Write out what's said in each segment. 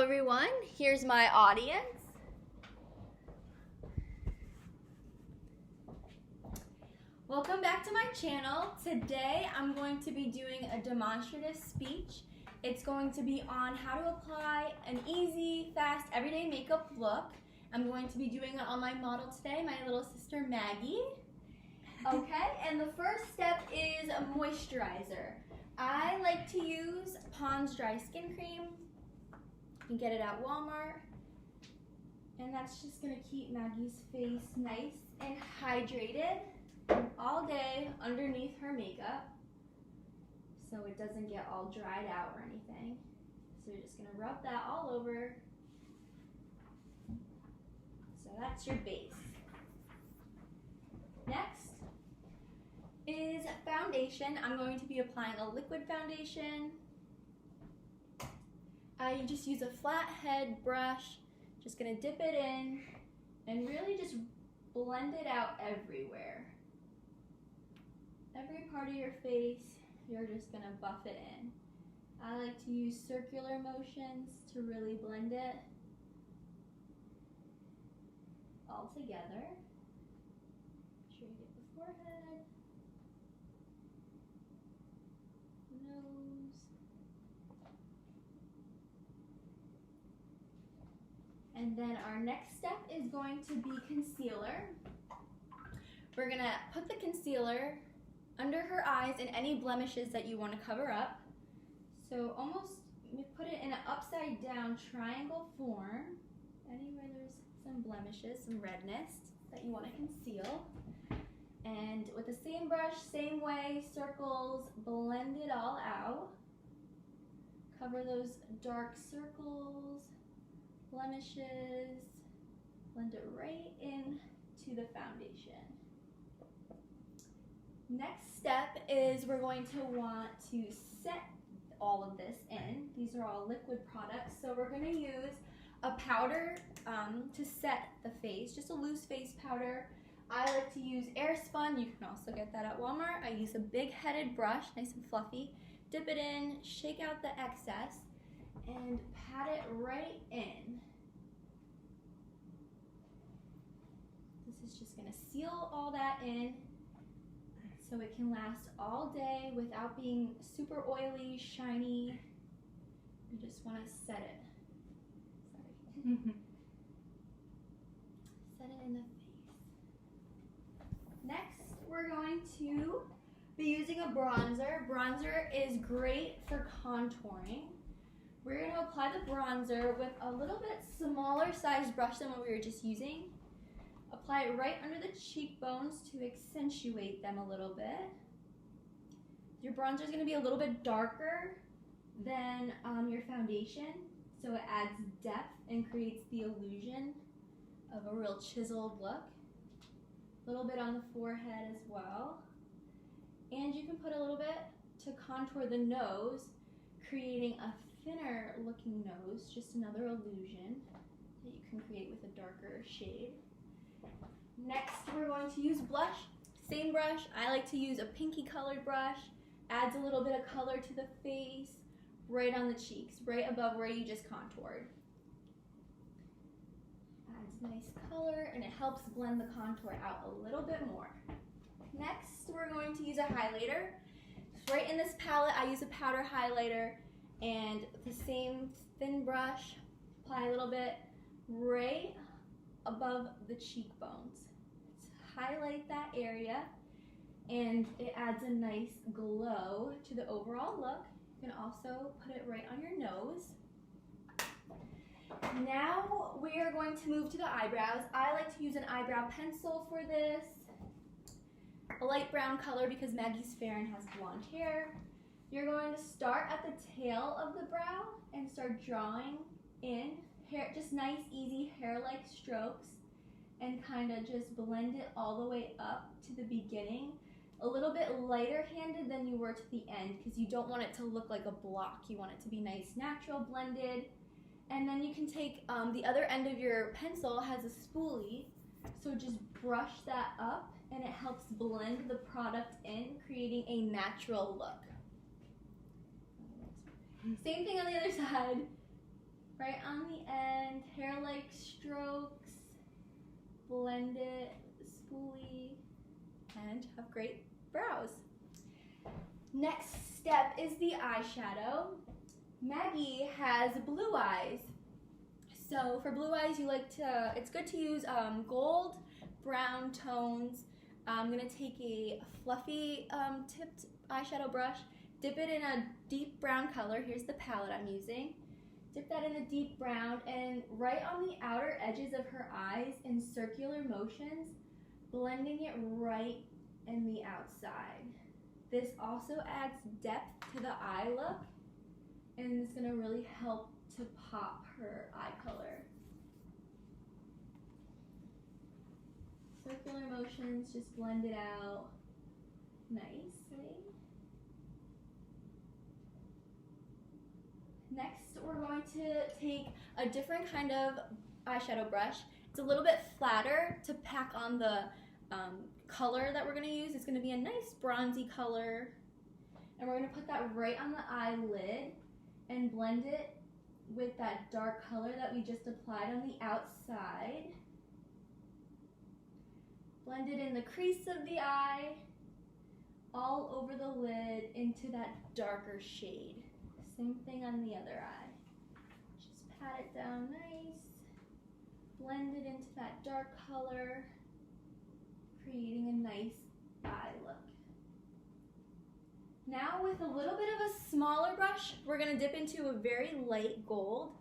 everyone, here's my audience. Welcome back to my channel. Today I'm going to be doing a demonstrative speech. It's going to be on how to apply an easy, fast, everyday makeup look. I'm going to be doing it on my model today, my little sister Maggie. Okay, and the first step is a moisturizer. I like to use Pond's Dry Skin Cream. You can get it at Walmart. And that's just gonna keep Maggie's face nice and hydrated all day underneath her makeup, so it doesn't get all dried out or anything. So you're just gonna rub that all over. So that's your base. Next is foundation. I'm going to be applying a liquid foundation. You just use a flat head brush. Just gonna dip it in and really just blend it out everywhere. Every part of your face, you're just gonna buff it in. I like to use circular motions to really blend it all together. Make sure you get the forehead, nose, and then our next step is going to be concealer. We're gonna put the concealer under her eyes and any blemishes that you want to cover up. So almost put it in an upside down triangle form, anywhere there's some blemishes, some redness that you want to conceal. And with the same brush, same way, circles, blend it all out. Cover those dark circles, blemishes, blend it right into the foundation. Next step is we're going to want to set all of this in. These are all liquid products, so we're going to use a powder to set the face, just a loose face powder. I like to use Airspun. You can also get that at Walmart. I use a big headed brush, nice and fluffy. Dip it in, shake out the excess, and pat it right in. This is just going to seal all that in, so it can last all day without being super oily, shiny. You just want to set it. Sorry. Set it in the face. Next, we're going to be using a bronzer. Bronzer is great for contouring. We're going to apply the bronzer with a little bit smaller sized brush than what we were just using. Apply it right under the cheekbones to accentuate them a little bit. Your bronzer is going to be a little bit darker than your foundation, so it adds depth and creates the illusion of a real chiseled look. A little bit on the forehead as well. And you can put a little bit to contour the nose, creating a thinner looking nose, just another illusion that you can create with a darker shade. Next, we're going to use blush. Same brush. I like to use a pinky colored brush. Adds a little bit of color to the face, right on the cheeks, right above where you just contoured. Adds nice color, and it helps blend the contour out a little bit more. Next, we're going to use a highlighter. Right in this palette, I use a powder highlighter, and the same thin brush, apply a little bit right above the cheekbones. Highlight that area, and it adds a nice glow to the overall look. You can also put it right on your nose. Now we are going to move to the eyebrows. I like to use an eyebrow pencil for this. A light brown color because Maggie's fair and has blonde hair. You're going to start at the tail of the brow and start drawing in hair, just nice, easy hair-like strokes, and kind of just blend it all the way up to the beginning. A little bit lighter handed than you were to the end because you don't want it to look like a block. You want it to be nice, natural, blended. And then you can take the other end of your pencil has a spoolie, so just brush that up and it helps blend the product in, creating a natural look. Same thing on the other side. right on the end, hair-like strokes, blend it, spoolie, and have great brows. Next step is the eyeshadow. Maggie has blue eyes. So for blue eyes, it's good to use gold, brown tones. I'm gonna take a fluffy tipped eyeshadow brush, dip it in a deep brown color. Here's the palette I'm using. Dip that in a deep brown, and right on the outer edges of her eyes in circular motions, blending it right in the outside. This also adds depth to the eye look, and it's gonna really help to pop her eye color. Circular motions, just blend it out nicely. Next, we're going to take a different kind of eyeshadow brush. It's a little bit flatter to pack on the color that we're going to use. It's going to be a nice bronzy color. And we're going to put that right on the eyelid and blend it with that dark color that we just applied on the outside. Blend it in the crease of the eye, all over the lid into that darker shade. Same thing on the other eye. Just pat it down nice, blend it into that dark color, creating a nice eye look. Now with a little bit of a smaller brush, we're gonna dip into a very light gold,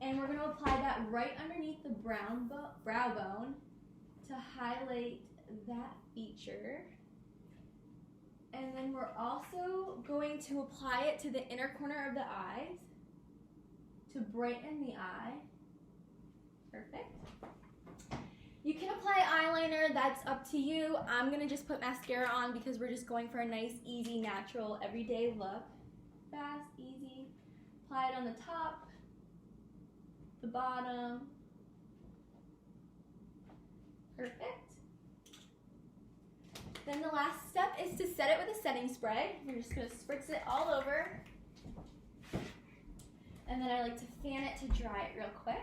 and we're gonna apply that right underneath the brow bone to highlight that feature. And then we're also going to apply it to the inner corner of the eyes to brighten the eye. Perfect. You can apply eyeliner, that's up to you. I'm gonna just put mascara on because we're just going for a nice, easy, natural, everyday look. Fast, easy. Apply it on the top, the bottom. Perfect. Then the last step is to set it with a setting spray. You're just gonna spritz it all over. And then I like to fan it to dry it real quick.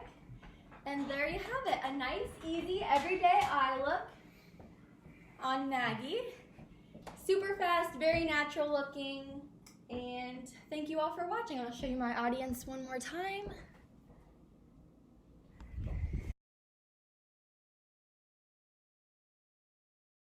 And there you have it, a nice, easy, everyday eye look on Maggie. Super fast, very natural looking. And thank you all for watching. I'll show you my audience one more time.